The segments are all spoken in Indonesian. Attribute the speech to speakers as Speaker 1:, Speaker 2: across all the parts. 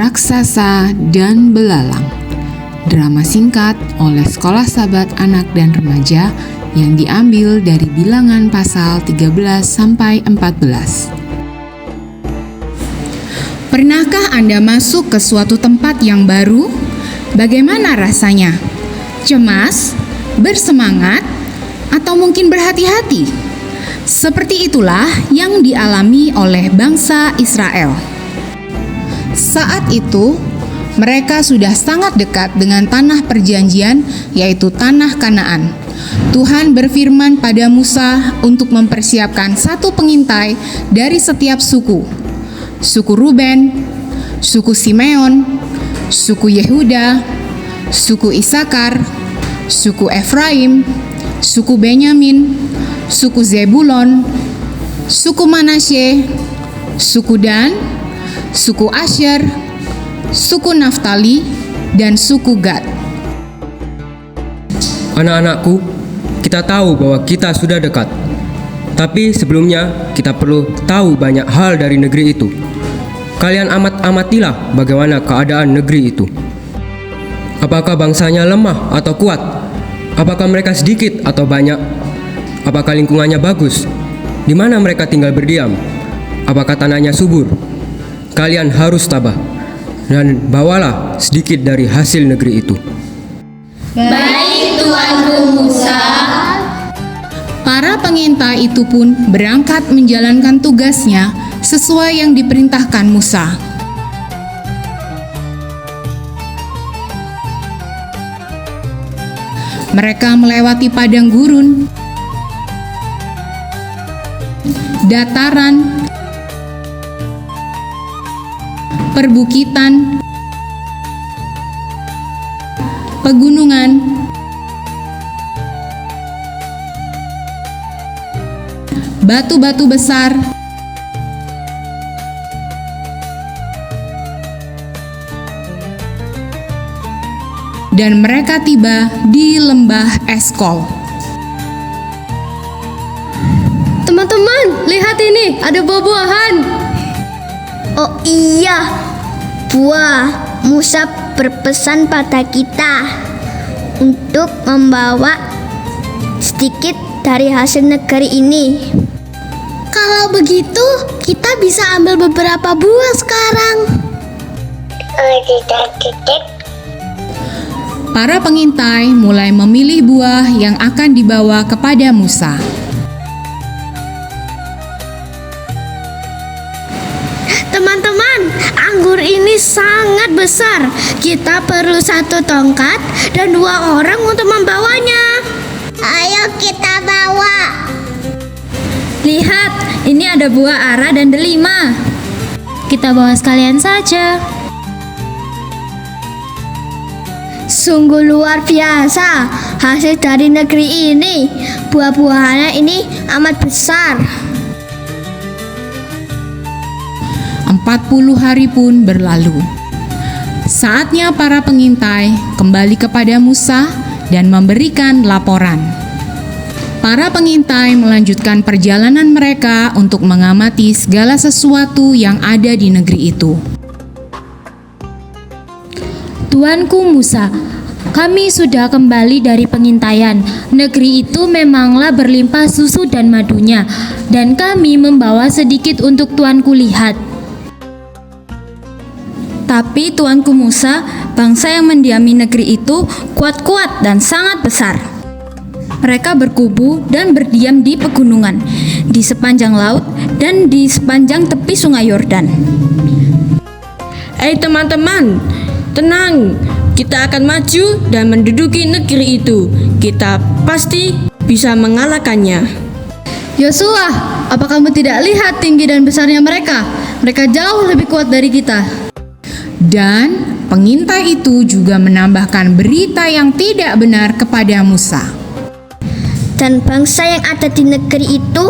Speaker 1: Raksasa dan Belalang. Drama singkat oleh Sekolah Sahabat Anak dan Remaja yang diambil dari Bilangan pasal 13-14. Pernahkah Anda masuk ke suatu tempat yang baru? Bagaimana rasanya? Cemas, bersemangat, atau mungkin berhati-hati? Seperti itulah yang dialami oleh bangsa Israel. Saat itu, mereka sudah sangat dekat dengan tanah perjanjian, yaitu tanah Kanaan. Tuhan berfirman pada Musa untuk mempersiapkan satu pengintai dari setiap suku. Suku Ruben, suku Simeon, suku Yehuda, suku Isakar, suku Efraim, suku Benyamin, suku Zebulon, suku Manasye, suku Dan, suku Asyer, suku Naftali, dan suku Gad.
Speaker 2: Anak-anakku, kita tahu bahwa kita sudah dekat. Tapi sebelumnya kita perlu tahu banyak hal dari negeri itu. Kalian amatilah bagaimana keadaan negeri itu. Apakah bangsanya lemah atau kuat? Apakah mereka sedikit atau banyak? Apakah lingkungannya bagus? Di mana mereka tinggal berdiam? Apakah tanahnya subur? Kalian harus tabah dan bawalah sedikit dari hasil negeri itu.
Speaker 3: Baik, Tuanku Musa.
Speaker 1: Para pengintai itu pun berangkat menjalankan tugasnya sesuai yang diperintahkan Musa. Mereka melewati padang gurun, dataran, perbukitan, pegunungan, batu-batu besar, dan mereka tiba di lembah Eskol.
Speaker 3: Teman-teman, lihat ini, ada buah-buahan. Oh iya, buah. Musa berpesan pada kita untuk membawa sedikit dari hasil negeri ini. Kalau begitu, kita bisa ambil beberapa buah sekarang.
Speaker 1: Para pengintai mulai memilih buah yang akan dibawa kepada Musa.
Speaker 3: Teman-teman, anggur ini sangat besar. Kita perlu satu tongkat dan 2 orang untuk membawanya. Ayo kita bawa.
Speaker 4: Lihat, ini ada buah ara dan delima. Kita bawa sekalian saja.
Speaker 3: Sungguh luar biasa hasil dari negeri ini. Buah-buahannya ini amat besar.
Speaker 1: 40 hari pun berlalu. Saatnya para pengintai kembali kepada Musa dan memberikan laporan. Para pengintai melanjutkan perjalanan mereka untuk mengamati segala sesuatu yang ada di negeri itu.
Speaker 4: Tuanku Musa, kami sudah kembali dari pengintaian. Negeri itu memanglah berlimpah susu dan madunya, dan kami membawa sedikit untuk tuanku lihat. Tapi Tuanku Musa, bangsa yang mendiami negeri itu kuat-kuat dan sangat besar. Mereka berkubu dan berdiam di pegunungan, di sepanjang laut, dan di sepanjang tepi sungai Yordan.
Speaker 5: Teman-teman, tenang. Kita akan maju dan menduduki negeri itu. Kita pasti bisa mengalahkannya.
Speaker 3: Yosua, apa kamu tidak lihat tinggi dan besarnya mereka? Mereka jauh lebih kuat dari kita.
Speaker 1: Dan pengintai itu juga menambahkan berita yang tidak benar kepada Musa.
Speaker 3: Dan bangsa yang ada di negeri itu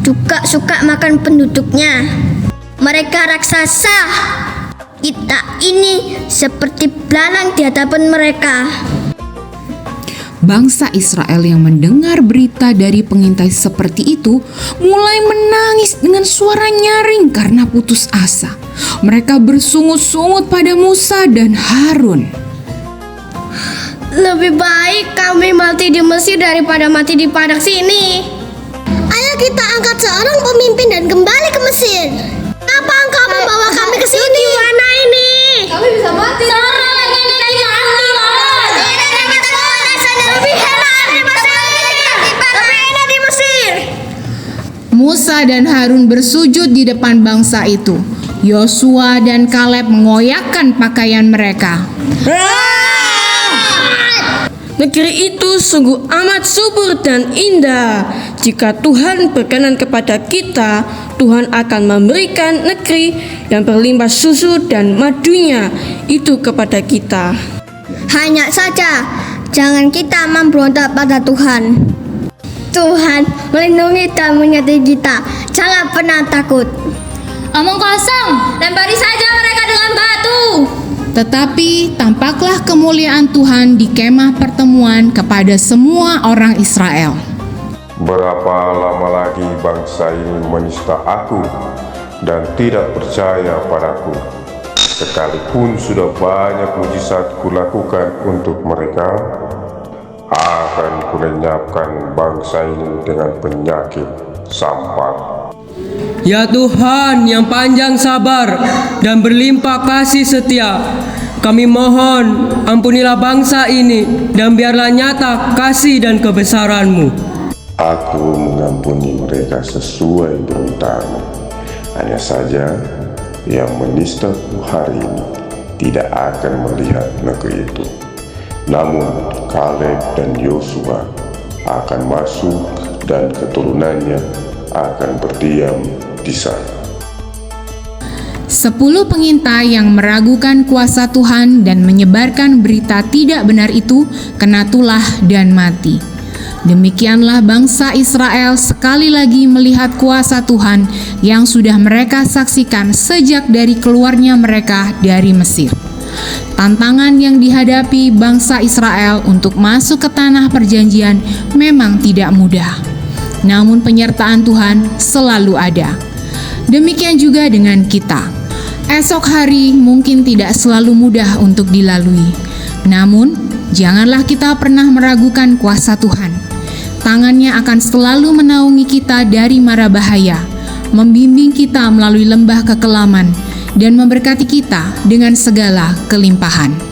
Speaker 3: juga suka makan penduduknya. Mereka raksasa. Kita ini seperti belalang di hadapan mereka.
Speaker 1: Bangsa Israel yang mendengar berita dari pengintai seperti itu mulai menangis dengan suara nyaring karena putus asa. Mereka bersungut-sungut pada Musa dan Harun.
Speaker 3: Lebih baik kami mati di Mesir daripada mati di padang sini. Ayo kita angkat seorang pemimpin dan kembali ke Mesir. Apa engkau membawa kami ke sini? Gimana ini?
Speaker 4: Kami bisa mati.
Speaker 3: Lebih enak di Mesir. Lebih enak di Mesir.
Speaker 1: Musa dan Harun bersujud di depan bangsa itu. Yosua dan Kaleb mengoyakkan pakaian mereka.
Speaker 5: Negeri itu sungguh amat subur dan indah. Jika Tuhan berkenan kepada kita, Tuhan akan memberikan negeri yang berlimpah susu dan madunya itu kepada kita.
Speaker 3: Hanya saja, jangan kita memberontak pada Tuhan. Tuhan melindungi dan menyertai kita. Jangan pernah takut.
Speaker 4: Omong kosong, lempari saja mereka dengan batu.
Speaker 1: Tetapi tampaklah kemuliaan Tuhan di kemah pertemuan kepada semua orang Israel.
Speaker 6: Berapa lama lagi bangsa ini menista aku dan tidak percaya padaku? Sekalipun sudah banyak mujizat kulakukan untuk mereka, akan kulenyapkan bangsa ini dengan penyakit sampar.
Speaker 2: Ya Tuhan yang panjang sabar dan berlimpah kasih setia, kami mohon ampunilah bangsa ini dan biarlah nyata kasih dan kebesaran-Mu.
Speaker 6: Aku mengampuni mereka sesuai perintahmu. Hanya saja yang menistaku hari ini tidak akan melihat negeri itu. Namun Kaleb dan Yosua akan masuk dan keturunannya akan berdiam di sana.
Speaker 1: 10 pengintai yang meragukan kuasa Tuhan dan menyebarkan berita tidak benar itu kena tulah dan mati. Demikianlah bangsa Israel sekali lagi melihat kuasa Tuhan yang sudah mereka saksikan sejak dari keluarnya mereka dari Mesir. Tantangan yang dihadapi bangsa Israel untuk masuk ke tanah perjanjian memang tidak mudah. Namun penyertaan Tuhan selalu ada. Demikian juga dengan kita. Esok hari mungkin tidak selalu mudah untuk dilalui. Namun, janganlah kita pernah meragukan kuasa Tuhan. Tangannya akan selalu menaungi kita dari mara bahaya, membimbing kita melalui lembah kekelaman, dan memberkati kita dengan segala kelimpahan.